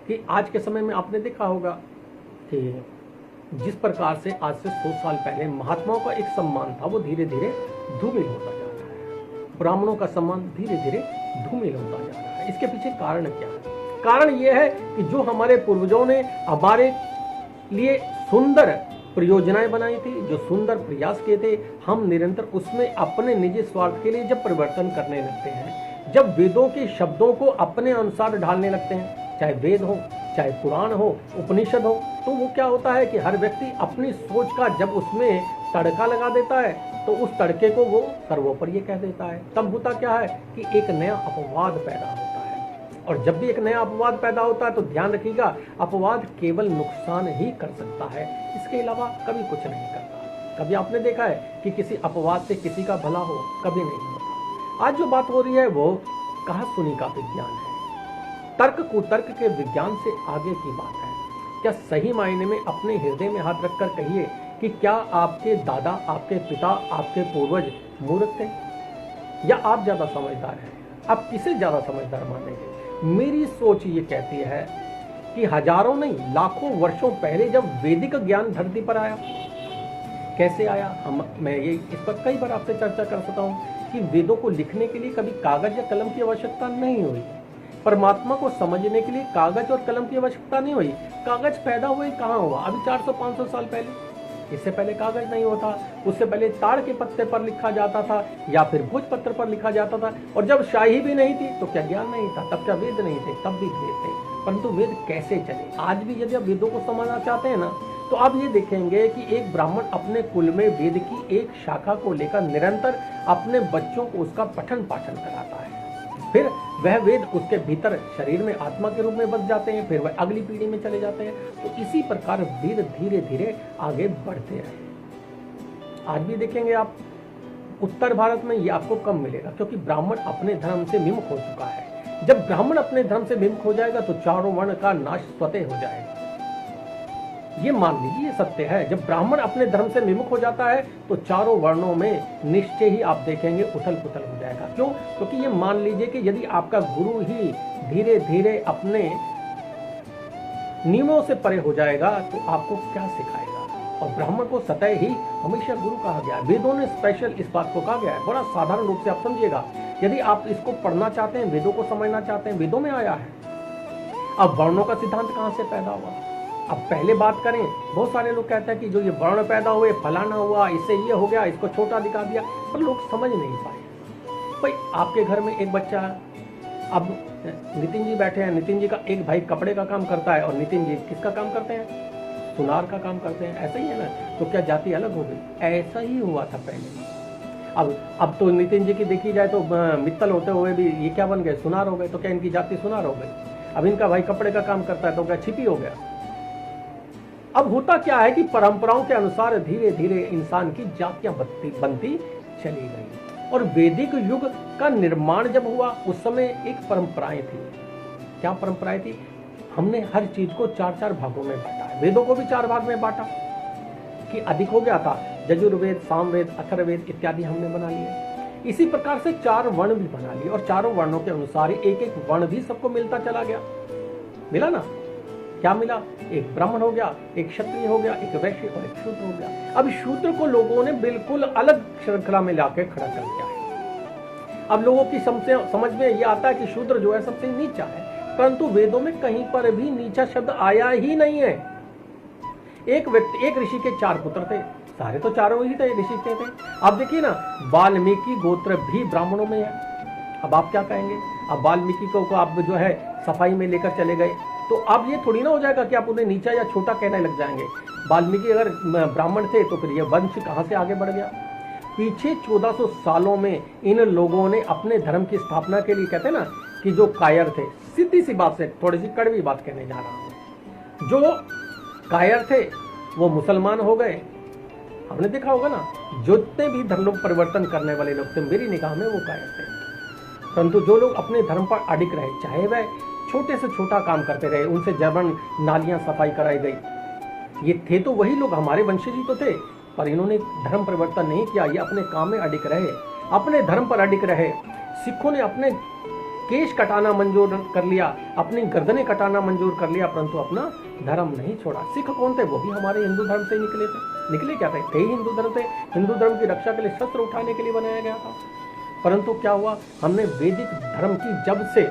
कि आज के समय में आपने देखा होगा कि जिस प्रकार से आज से 100 साल पहले महात्माओं का एक सम्मान था वो धीरे धीरे धूमिल होता जा रहा है। ब्राह्मणों का सम्मान धीरे धीरे धूमिल होता जा रहा है। इसके पीछे कारण क्या है? कारण ये है कि जो हमारे पूर्वजों ने हमारे लिए सुंदर परियोजनाएं बनाई थी, जो सुंदर प्रयास किए थे, हम निरंतर उसमें अपने निजी स्वार्थ के लिए जब परिवर्तन करने लगते हैं, जब वेदों के शब्दों को अपने अनुसार ढालने लगते हैं, चाहे वेद हो, चाहे पुराण हो, उपनिषद हो, तो वो क्या होता है कि हर व्यक्ति अपनी सोच का जब उसमें तड़का लगा देता है तो उस तड़के को वो सर्वोपरि कह देता है। तब होता क्या है कि एक नया अपवाद पैदा होता है। और जब भी एक नया अपवाद पैदा होता है तो ध्यान रखिएगा, अपवाद केवल नुकसान ही कर सकता है, इसके अलावा कभी कुछ नहीं करता। कभी आपने देखा है कि किसी अपवाद से किसी का भला हो? कभी नहीं होता। आज जो बात हो रही है वो कहा सुनी का विज्ञान है, तर्क कुतर्क के विज्ञान से आगे की बात है। क्या सही मायने में अपने हृदय में हाथ रखकर कहिए कि क्या आपके दादा, आपके पिता, आपके पूर्वज मूर्ख थे या आप ज्यादा समझदार हैं? आप किसे ज्यादा समझदार मानेंगे? मेरी सोच ये कहती है कि हजारों नहीं लाखों वर्षों पहले जब वैदिक ज्ञान धरती पर आया, कैसे आया, मैं ये इस पर कई बार आपसे चर्चा कर सकता हूँ कि वेदों को लिखने के लिए कभी कागज या कलम की आवश्यकता नहीं हुई। परमात्मा को समझने के लिए कागज और कलम की आवश्यकता नहीं हुई। कागज पैदा हुए कहाँ हुआ? अभी 400-500 साल पहले। इससे पहले कागज नहीं होता, उससे पहले ताड़ के पत्ते पर लिखा जाता था या फिर भोजपत्र पर लिखा जाता था। और जब शाही भी नहीं थी तो क्या ज्ञान नहीं था? तब क्या वेद नहीं थे? तब भी वेद थे। परंतु वेद कैसे चले? आज भी यदि आप वेदों को समझना चाहते हैं ना, तो आप ये देखेंगे कि एक ब्राह्मण अपने कुल में वेद की एक शाखा को लेकर निरंतर अपने बच्चों को उसका पठन पाठन कराता है। फिर वह वेद उसके भीतर शरीर में आत्मा के रूप में बस जाते हैं, फिर वह अगली पीढ़ी में चले जाते हैं। तो इसी प्रकार वेद धीरे धीरे आगे बढ़ते रहे। आज भी देखेंगे आप उत्तर भारत में ये आपको कम मिलेगा, क्योंकि ब्राह्मण अपने धर्म से विमुख हो चुका है। जब ब्राह्मण अपने धर्म से विमुख हो जाएगा तो चारों वर्ण का नाश स्वतः हो जाएगा। ये मान लीजिए, ये सत्य है। जब ब्राह्मण अपने धर्म से विमुख हो जाता है तो चारों वर्णों में निश्चय ही आप देखेंगे उथल पुथल हो जाएगा। क्यों? क्योंकि ये मान लीजिए कि यदि आपका गुरु ही धीरे धीरे अपने नियमों से परे हो जाएगा तो आपको क्या सिखाएगा? और ब्राह्मण को सतह ही हमेशा गुरु कहा गया है। वेदों ने स्पेशल इस बात को कहा गया है, बड़ा साधारण रूप से आप समझिएगा। यदि आप इसको पढ़ना चाहते हैं, वेदों को समझना चाहते हैं, वेदों में आया है। अब वर्णों का सिद्धांत कहां से पैदा हुआ? अब पहले बात करें, बहुत सारे लोग कहते हैं कि जो ये वर्ण पैदा हुए, फलाना हुआ, इससे ये हो गया, इसको छोटा दिखा दिया, पर लोग समझ नहीं पाए। भाई आपके घर में एक बच्चा, अब नितिन जी बैठे हैं, नितिन जी का एक भाई कपड़े का काम करता है और नितिन जी किसका काम करते हैं? सुनार का काम करते हैं। ऐसा ही है ना? तो क्या जाति अलग हो गई? ऐसा ही हुआ था पहले। अब तो नितिन जी की देखी जाए तो मित्तल होते हुए भी ये क्या बन गए? सुनार हो गए। तो क्या इनकी जाति सुनार हो गई? अब इनका भाई कपड़े का काम करता है तो क्या छिपी हो गया? अब होता क्या है कि परंपराओं के अनुसार धीरे धीरे इंसान की जातियां बनती चली गई। और वैदिक युग का निर्माण जब हुआ उस समय एक परंपराएं थी। क्या परंपराएं थी? हमने हर चीज को 4-4 भागों में बांटा है। वेदों को भी 4 भाग में बांटा कि अधिक हो गया था। यजुर्वेद, सामवेद, अथर्ववेद इत्यादि हमने बना लिए। इसी प्रकार से 4 वर्ण भी बना लिए और चारों वर्णों के अनुसार एक एक वर्ण भी सबको मिलता चला गया। मिला ना? क्या मिला? एक ब्राह्मण हो गया, एक क्षत्रिय हो गया, एक वैश्य और एक शूद्र हो गया। अब शूद्र को लोगों ने बिल्कुल अलग श्रृंखला में लाके खड़ा कर दिया है। अब लोगों की समझ में ये आता है कि शूद्र जो है सबसे नीचा है, परंतु वेदों में कहीं पर भी नीचा शब्द आया ही नहीं है। एक ऋषि के 4 पुत्र थे, सारे तो चारों ही थे ऋषि के थे। अब देखिए ना, वाल्मीकि गोत्र भी ब्राह्मणों में है। अब आप क्या कहेंगे? अब वाल्मीकि को आप जो है सफाई में लेकर चले गए तो अब ये थोड़ी ना हो जाएगा कि आप उन्हें नीचा या छोटा कहने लग जाएंगे। वाल्मीकि अगर ब्राह्मण थे तो फिर ये वंश कहां से आगे बढ़ गया? पीछे 1400 सालों में इन लोगों ने अपने धर्म की स्थापना के लिए, कहते हैं ना कि जो कायर थे, सीधी सी बात से थोड़ी सी कड़वी बात कहने जा रहा हूं, जो कायर थे वो मुसलमान हो गए। हमने देखा होगा ना, जितने भी धर्म परिवर्तन करने वाले लोग थे मेरी निगाह में वो कायर थे। परंतु जो लोग अपने धर्म पर अडिग रहे, चाहे वह छोटे से छोटा काम करते रहे, उनसे जबरन नालियां सफाई कराई गई, ये थे तो वही लोग, हमारे वंशज ही तो थे। पर इन्होंने धर्म परिवर्तन नहीं किया, ये अपने काम में अडिग रहे, अपने धर्म पर अडिग रहे। सिखों ने अपने केश कटाना मंजूर कर लिया, अपनी गर्दनें कटाना मंजूर कर लिया, परंतु अपना धर्म नहीं छोड़ा। सिख कौन थे? वो भी हमारे हिंदू धर्म से निकले थे। निकले क्या थे ही हिंदू धर्म से। हिंदू धर्म की रक्षा के लिए शस्त्र उठाने के लिए बनाया गया था। परंतु क्या हुआ, हमने वैदिक धर्म की जब से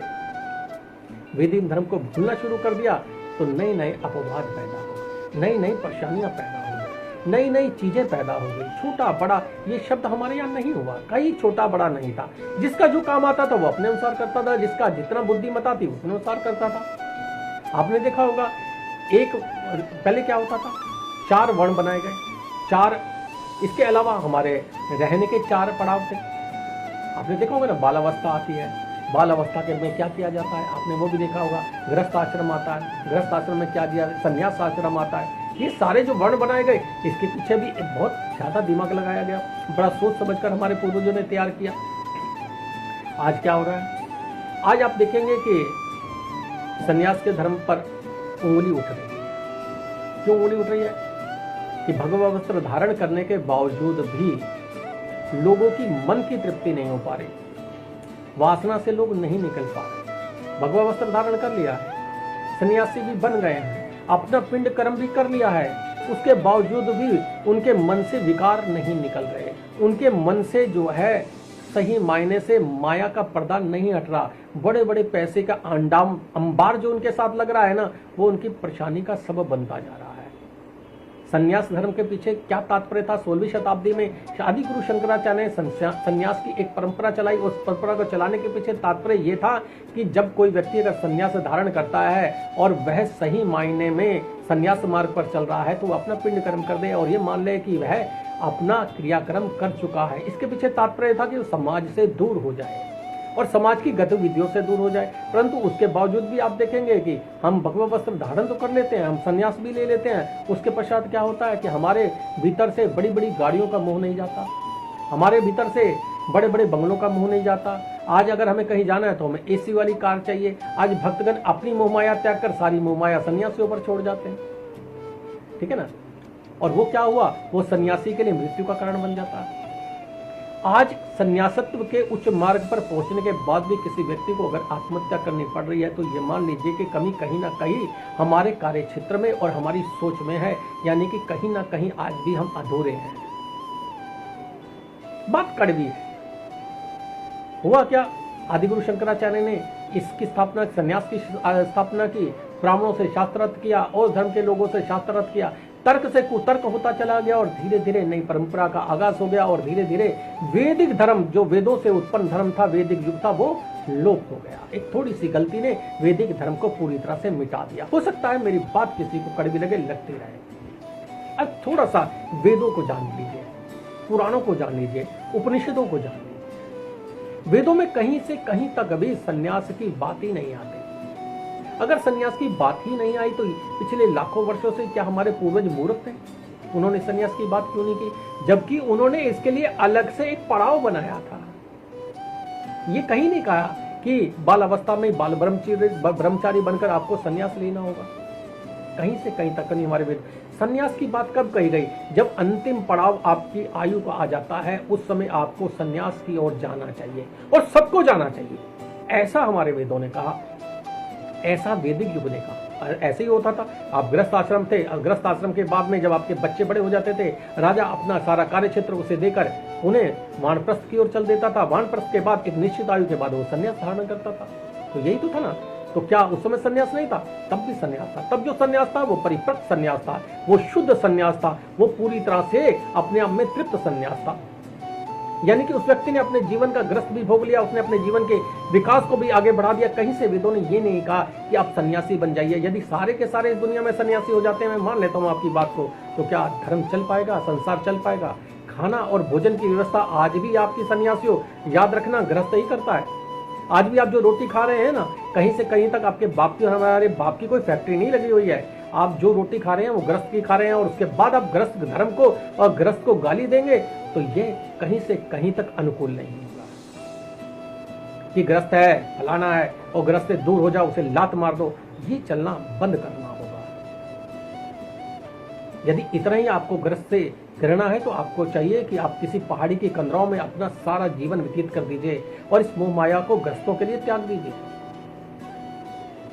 वैदिक धर्म को भूलना शुरू कर दिया तो नए नए अपवाद पैदा हो गए, नई नई परेशानियां पैदा हो गई, नई नई चीजें पैदा हो गई। छोटा बड़ा ये शब्द हमारे यहाँ नहीं हुआ, कहीं छोटा बड़ा नहीं था। जिसका जो काम आता था वो अपने अनुसार करता था, जिसका जितना बुद्धिमत्ता थी उसके अनुसार करता था। आपने देखा होगा एक पहले क्या होता था, 4 वर्ण बनाए गए, 4 इसके अलावा हमारे रहने के 4 पड़ाव थे। आपने देखा होगा ना, बालावस्था आती है, बाल अवस्था के में क्या किया जाता है, आपने वो भी देखा होगा। गृहस्थ आश्रम आता है, गृहस्थ आश्रम में क्या दिया, संन्यास आश्रम आता है। ये सारे जो वर्ण बनाए गए इसके पीछे भी बहुत ज़्यादा दिमाग लगाया गया, बड़ा सोच समझकर हमारे पूर्वजों ने तैयार किया। आज क्या हो रहा है, आज आप देखेंगे कि संन्यास के धर्म पर उंगली उठ रही है। क्यों उंगली उठ रही है? कि भगवा वस्त्र धारण करने के बावजूद भी लोगों की मन की तृप्ति नहीं हो पा रही, वासना से लोग नहीं निकल पा रहे। भगवा वस्त्र धारण कर लिया है, सन्यासी भी बन गए हैं, अपना पिंड कर्म भी कर लिया है, उसके बावजूद भी उनके मन से विकार नहीं निकल रहे। उनके मन से जो है सही मायने से माया का पर्दा नहीं हट रहा। बड़े बड़े पैसे का अंबार जो उनके साथ लग रहा है ना, वो उनकी परेशानी का सबब बनता जा रहा है। संन्यास धर्म के पीछे क्या तात्पर्य था? 16वीं शताब्दी में आदि गुरु शंकराचार्य ने संन्यास की एक परंपरा चलाई। उस परंपरा को चलाने के पीछे तात्पर्य ये था कि जब कोई व्यक्ति अगर संन्यास धारण करता है और वह सही मायने में संन्यास मार्ग पर चल रहा है तो वह अपना पिंड कर्म कर दे और ये मान ले कि वह अपना क्रियाक्रम कर चुका है। इसके पीछे तात्पर्य था कि वो समाज से दूर हो जाए और समाज की गतिविधियों से दूर हो जाए। परंतु उसके बावजूद भी आप देखेंगे कि हम भगवा वस्त्र धारण तो कर लेते हैं, हम संन्यास भी ले लेते हैं, उसके पश्चात क्या होता है कि हमारे भीतर से बड़ी बड़ी गाड़ियों का मोह नहीं जाता, हमारे भीतर से बड़े बड़े बंगलों का मोह नहीं जाता। आज अगर हमें कहीं जाना है तो हमें एसी वाली कार चाहिए। आज भक्तगण अपनी मोहमाया त्याग कर सारी मोहमाया सन्यासियों पर छोड़ जाते हैं, ठीक है ना। और वो क्या हुआ, वो सन्यासी के लिए मृत्यु का कारण बन जाता है। आज सन्यासत्व के उच्च मार्ग पर पहुंचने के बाद भी किसी व्यक्ति को अगर आत्महत्या करनी पड़ रही है तो ये मान लीजिए कि कमी कहीं ना कहीं हमारे कार्य क्षेत्र में और हमारी सोच में है, यानी कि कहीं ना कहीं आज भी हम अधूरे हैं। बात कड़वी है। हुआ क्या, आदिगुरु शंकराचार्य ने इसकी स्थापना, संन्यास की स्थापना की, ब्राह्मणों से शास्त्रार्थ किया और धर्म के लोगों से शास्त्रार्थ किया। तर्क से कुतर्क होता चला गया और धीरे धीरे नई परंपरा का आगाज हो गया और धीरे धीरे वैदिक धर्म, जो वेदों से उत्पन्न धर्म था, वैदिक युग था, वो लोप हो गया। एक थोड़ी सी गलती ने वैदिक धर्म को पूरी तरह से मिटा दिया। हो सकता है मेरी बात किसी को कड़वी लगे, लगती रहे। अब थोड़ा सा वेदों को जान लीजिए, पुराणों को जान लीजिए, उपनिषदों को जान लीजिए। वेदों में कहीं से कहीं तक अभी संन्यास की बात ही नहीं आती। अगर संन्यास की बात ही नहीं आई तो पिछले लाखों वर्षों से क्या हमारे पूर्वज मूर्ख थे? उन्होंने संन्यास की बात क्यों नहीं की, जबकि उन्होंने इसके लिए अलग से एक पड़ाव बनाया था। ये कहीं नहीं कहा कि बाल अवस्था में बाल ब्रह्मचारी बनकर आपको संन्यास लेना होगा। कहीं से कहीं तक नहीं हमारे वेद। संन्यास की बात कब कही गई? जब अंतिम पड़ाव आपकी आयु का आ जाता है, उस समय आपको संन्यास की ओर जाना चाहिए और सबको जाना चाहिए, ऐसा हमारे वेदों ने कहा, ऐसा वैदिक युग ने कहा। ऐसे ही होता था। आप गृहस्थ आश्रम थे, गृहस्थ आश्रम के बाद में जब आपके बच्चे बड़े हो जाते थे, राजा अपना सारा कार्य क्षेत्र उसे देकर उन्हें वानप्रस्थ की ओर चल देता था। वानप्रस्थ के बाद एक निश्चित आयु के बाद वो संन्यास धारण करता था। तो यही तो था ना। तो क्या उस समय संन्यास नहीं था? तब भी संन्यास था। तब जो संन्यास था वो परिपक्व संन्यास था, वो शुद्ध संन्यास था, वो पूरी तरह से अपने आप में तृप्त संन्यास था। यानी कि उस व्यक्ति ने अपने जीवन का ग्रस्त भी भोग लिया, उसने अपने जीवन के विकास को भी आगे बढ़ा दिया। कहीं से वेदों ने ये नहीं कहा कि आप सन्यासी बन जाइए। यदि सारे के सारे इस दुनिया में सन्यासी हो जाते हैं, मैं मान लेता हूँ आपकी बात को, तो क्या धर्म चल पाएगा, संसार चल पाएगा? खाना और भोजन की व्यवस्था आज भी आपकी सन्यासियों, याद रखना, गृहस्थ ही करता है। आज भी आप जो रोटी खा रहे हैं ना, कहीं से कहीं तक आपके बाप की, हमारे बाप की कोई फैक्ट्री नहीं लगी हुई है। आप जो रोटी खा रहे हैं वो गृहस्थ की खा रहे हैं और उसके बाद आप गृहस्थ धर्म को और गृहस्थ को गाली देंगे तो ये कहीं से कहीं तक अनुकूल नहीं होगा। कि गृहस्थ है, फलाना है और गृहस्थ से दूर हो जाओ, उसे लात मार दो, ये चलना बंद करना होगा। यदि इतना ही आपको ग्रस्त से घृणा है तो आपको चाहिए कि आप किसी पहाड़ी की कंदराओं में अपना सारा जीवन व्यतीत कर दीजिए और इस मोह माया को ग्रस्तों के लिए त्याग दीजिए।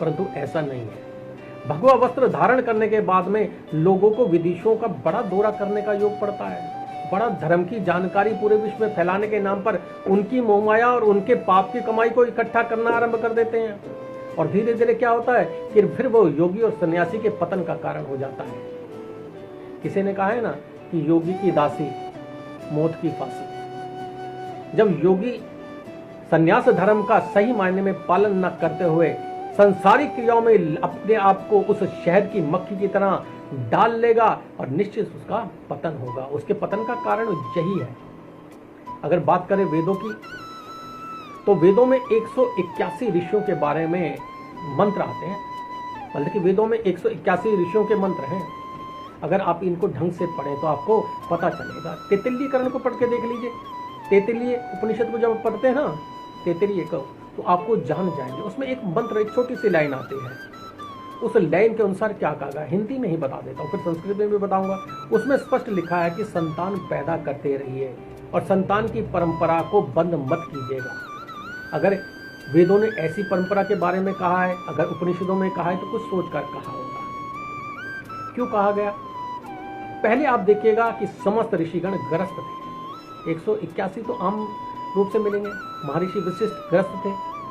परंतु ऐसा नहीं है। भगवा वस्त्र धारण करने के बाद में लोगों को विदेशों का बड़ा दौरा करने का योग पड़ता है। बड़ा धर्म की जानकारी पूरे विश्व में फैलाने के नाम पर उनकी मोह माया और उनके पाप की कमाई को इकट्ठा करना आरंभ कर देते हैं और धीरे धीरे क्या होता है कि फिर वो योगी और सन्यासी के पतन का कारण हो जाता है। किसी ने कहा है ना कि योगी की दासी मौत की फांसी। जब योगी सन्यास धर्म का सही मायने में पालन न करते हुए संसारिक क्रियाओं में अपने आप को उस शहद की मक्खी की तरह डाल लेगा और निश्चित उसका पतन होगा। उसके पतन का कारण यही है। अगर बात करें वेदों की तो वेदों में 181 ऋषियों के बारे में मंत्र आते हैं। मतलब कि वेदों में 181 ऋषियों के मंत्र हैं। अगर आप इनको ढंग से पढ़ें तो आपको पता चलेगा। तैत्तिरीयकरण को पढ़ के देख लीजिए। तैत्तिरीय उपनिषद को जब पढ़ते हैं ना, तैत्तिरीय को, तो आपको जान जाएंगे। उसमें एक मंत्र, एक छोटी सी लाइन आती है। उस लाइन के अनुसार क्या कहा गया, हिंदी में ही बता देता हूँ, फिर संस्कृत में भी बताऊंगा। उसमें स्पष्ट लिखा है कि संतान पैदा करते रहिए और संतान की परंपरा को बंद मत कीजिएगा। अगर वेदों ने ऐसी परंपरा के बारे में कहा है, अगर उपनिषदों में कहा है, तो कुछ सोच कर कहा होगा। क्यों कहा गया? पहले आप देखिएगा कि समस्त ऋषिगण ग्रस्त थे। 181 तो आम रूप से मिलेंगे। महर्षि वशिष्ठ ग्रस्त थे,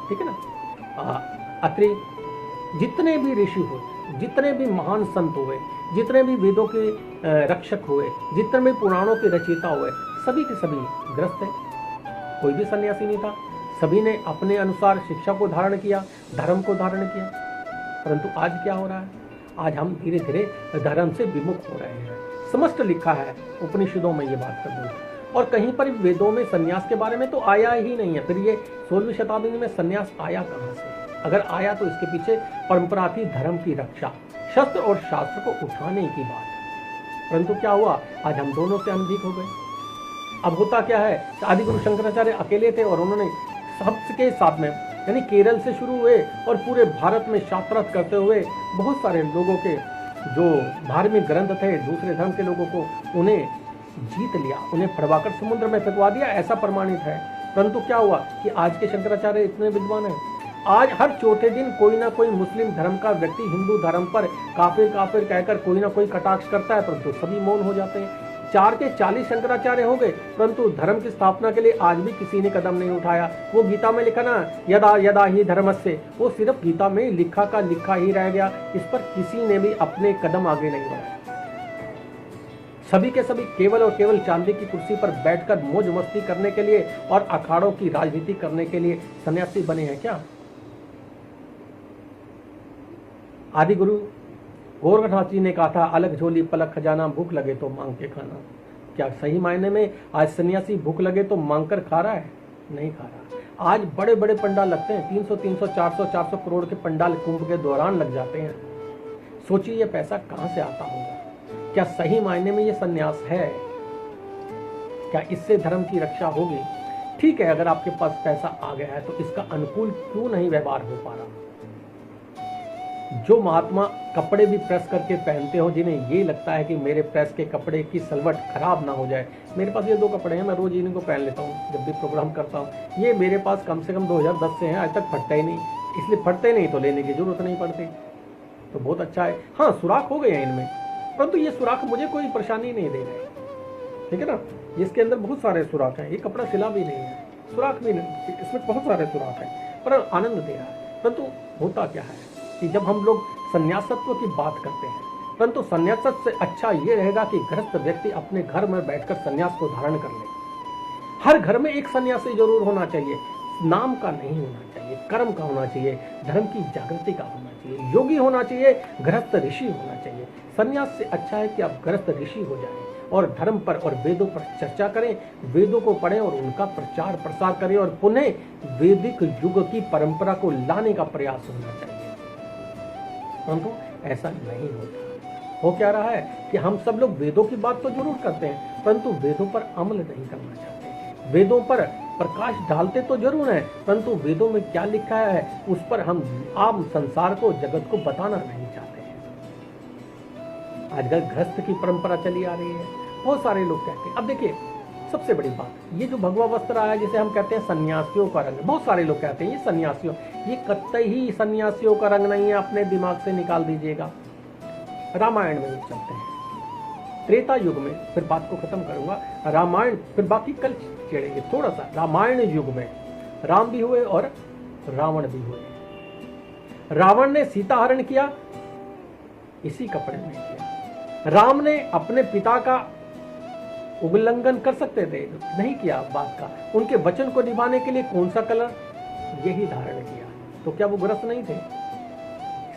ठीक है ना। अत्रि, जितने भी ऋषि हुए, जितने भी महान संत हुए, जितने भी वेदों के रक्षक हुए, जितने भी पुराणों के रचयिता हुए, सभी के सभी ग्रस्त थे। कोई भी सन्यासी नहीं था। सभी ने अपने अनुसार शिक्षा को धारण किया, धर्म को धारण किया। परंतु आज क्या हो रहा है? आज हम धीरे धीरे धर्म से विमुख हो रहे हैं। समस्त लिखा है उपनिषदों में ये बात कर दूंगा। और कहीं पर वेदों में सन्यास के बारे में तो आया ही नहीं है। फिर ये 16वीं शताब्दी में सन्यास आया कहाँ से? अगर आया तो इसके पीछे परंपरा थी धर्म की रक्षा, शस्त्र और शास्त्र को उठाने की बात। परंतु क्या हुआ? आज हम दोनों से अनभिज्ञ हो गए। अब होता क्या है, आदि गुरु शंकराचार्य अकेले थे और उन्होंने सबके साथ में, यानी केरल से शुरू हुए और पूरे भारत में शास्त्रार्थ करते हुए बहुत सारे लोगों के जो धार्मिक ग्रंथ थे, दूसरे धर्म के लोगों को, उन्हें जीत लिया, उन्हें फड़वाकर समुद्र में फेंकवा दिया, ऐसा प्रमाणित है। परंतु क्या हुआ कि आज के शंकराचार्य इतने विद्वान हैं। आज हर चौथे दिन कोई ना कोई मुस्लिम धर्म का व्यक्ति हिंदू धर्म पर काफिर काफिर कहकर कोई ना कोई कटाक्ष करता है, परंतु सभी मौन हो जाते हैं। 4 के 40 शंकराचार्य हो गए, परंतु धर्म की स्थापना के लिए आज भी किसी ने कदम नहीं उठाया। वो गीता में लिखा ना, यदा यदा ही धर्मस्य, वो सिर्फ गीता में लिखा का लिखा ही रह गया। इस पर किसी ने भी अपने कदम आगे नहीं बढ़ाए। सभी के सभी केवल और केवल चांदी की कुर्सी पर बैठकर मौज मस्ती करने के लिए और अखाड़ों की राजनीति करने के लिए सन्यासी बने हैं क्या? आदि गुरु गोरखनाथ जी ने कहा था, अलग झोली पलक खजाना, भूख लगे तो मांग के खाना। क्या सही मायने में आज सन्यासी भूख लगे तो मांग कर खा रहा है? नहीं खा रहा। आज बड़े बड़े पंडाल लगते हैं, 300 400 करोड़ के पंडाल कुंभ के दौरान लग जाते हैं। सोचिए ये पैसा कहां से आता होगा? क्या सही मायने में ये सन्यास है? क्या इससे धर्म की रक्षा होगी? ठीक है, अगर आपके पास पैसा आ गया है तो इसका अनुकूल क्यों नहीं व्यवहार हो पा रहा? जो महात्मा कपड़े भी प्रेस करके पहनते हो, जिन्हें ये लगता है कि मेरे प्रेस के कपड़े की सलवट खराब ना हो जाए, मेरे पास ये 2 कपड़े हैं, मैं रोज इन्हीं को पहन लेता हूँ जब भी प्रोग्राम करता हूँ। ये मेरे पास कम से कम 2010 से हैं, आज तक फटता ही नहीं। इसलिए फटते नहीं तो लेने की जरूरत नहीं पड़ती, तो बहुत अच्छा है। हाँ, सुराख हो गए हैं इनमें, परंतु ये सुराख मुझे कोई परेशानी नहीं दे रहे, ठीक है ना। इसके अंदर बहुत सारे सुराख हैं, ये कपड़ा सिला भी नहीं है, सुराख भी नहीं, इसमें बहुत सारे सुराख हैं, पर आनंद दे रहा है। परंतु होता क्या है कि जब हम लोग संन्यासत्व की बात करते हैं, परंतु संन्यासत्व से अच्छा ये रहेगा कि गृहस्थ व्यक्ति अपने घर में बैठकर संन्यास को धारण कर ले। हर घर में एक सन्यासी जरूर होना चाहिए, नाम का नहीं होना चाहिए, कर्म का होना चाहिए, धर्म की जागृति का होना चाहिए, योगी होना चाहिए, गृहस्थ ऋषि होना चाहिए। संन्यास से अच्छा है कि आप गृहस्थ ऋषि हो जाएं और धर्म पर और वेदों पर चर्चा करें, वेदों को पढ़ें और उनका प्रचार प्रसार करें और पुनः वैदिक युग की परंपरा को लाने का प्रयास होना चाहिए। परंतु ऐसा नहीं होता। हो क्या रहा है कि हम सब लोग वेदों की बात तो जरूर करते हैं, परंतु वेदों पर अमल नहीं करना चाहते। वेदों पर प्रकाश डालते तो जरूर हैं, परंतु वेदों में क्या लिखा है उस पर हम आम संसार को, जगत को बताना नहीं चाहते हैं। आजकल गृहस्थ की परंपरा चली आ रही है, बहुत सारे लोग कहते हैं। अब देखिए, सबसे बड़ी बात, ये जो भगवा वस्त्र आया जिसे हम कहते हैं सन्यासियों का रंग, बहुत सारे लोग कहते हैं ये सन्यासियों, ये कतई ही सन्यासियों का रंग नहीं है, अपने दिमाग से निकाल दीजिएगा। रामायण में चलते हैं, त्रेता युग में, फिर बात को खत्म करूंगा, रामायण, फिर बाकी कल छेड़ेंगे थोड़ा सा। रामायण युग में राम भी हुए और रावण भी हुए। रावण ने सीता हरण किया, इसी कपड़े में किया। राम ने अपने पिता का उल्लंघन कर सकते थे, नहीं किया बात का। उनके वचन को निभाने के लिए कौन सा कलर, यही धारण किया। तो क्या वो ग्रस्त नहीं थे?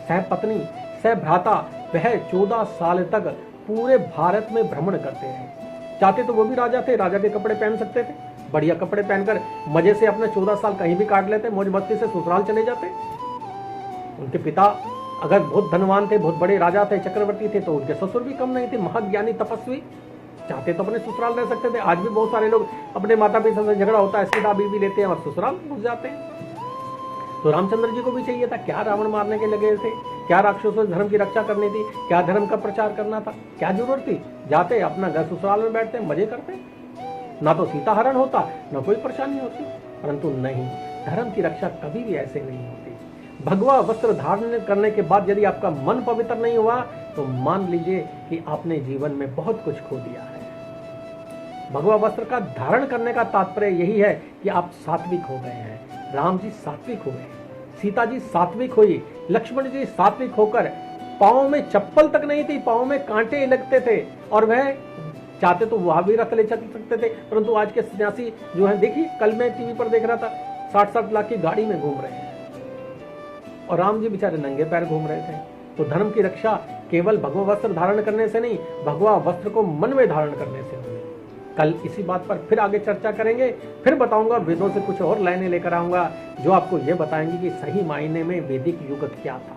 सह पत्नी, सह भ्राता, वह 14 साल तक पूरे भारत में भ्रमण करते रहे। चाहते तो वो भी राजा थे, राजा के कपड़े पहन सकते थे, बढ़िया कपड़े पहनकर मजे से अपने 14 साल कहीं भी काट लेते, मौज मस्ती से ससुराल चले जाते। उनके पिता अगर बहुत धनवान थे, बहुत बड़े राजा थे, चक्रवर्ती थे, तो उनके ससुर भी कम नहीं थे, महाज्ञानी तपस्वी, चाहते तो अपने ससुराल रह सकते थे। आज भी बहुत सारे लोग अपने माता पिता से झगड़ा होता है, सीधा बीवी लेते हैं और ससुराल घुस जाते हैं। तो रामचंद्र जी को भी चाहिए था, क्या रावण मारने के लगे थे, क्या राक्षसों से धर्म की रक्षा करनी थी, क्या धर्म का प्रचार करना था, क्या जरूरत थी? जाते अपना घर ससुराल में बैठते, मजे करते, ना तो सीता हरण होता, ना कोई परेशानी होती। परंतु नहीं, धर्म की रक्षा कभी भी ऐसे नहीं होती। भगवा वस्त्र धारण करने के बाद यदि आपका मन पवित्र नहीं हुआ तो मान लीजिए कि आपने जीवन में बहुत कुछ खो दिया है। भगवा वस्त्र का धारण करने का तात्पर्य यही है कि आप सात्विक हो गए हैं। राम जी सात्विक हुए, सीता जी सात्विक हुई, लक्ष्मण जी सात्विक होकर पांव में चप्पल तक नहीं थी, पांव में कांटे लगते थे, और वह चाहते तो वहां भी रथ ले चल सकते थे। परंतु आज के सन्यासी जो है, देखिए कल मैं टीवी पर देख रहा था, 60-60 लाख की गाड़ी में घूम रहे हैं, और राम जी बेचारे नंगे पैर घूम रहे थे। तो धर्म की रक्षा केवल भगवा वस्त्र धारण करने से नहीं, भगवा वस्त्र को मन में धारण करने से हुई। कल इसी बात पर फिर आगे चर्चा करेंगे, फिर बताऊंगा, वेदों से कुछ और लाइनें लेकर आऊंगा जो आपको यह बताएंगी कि सही मायने में वैदिक युग क्या था।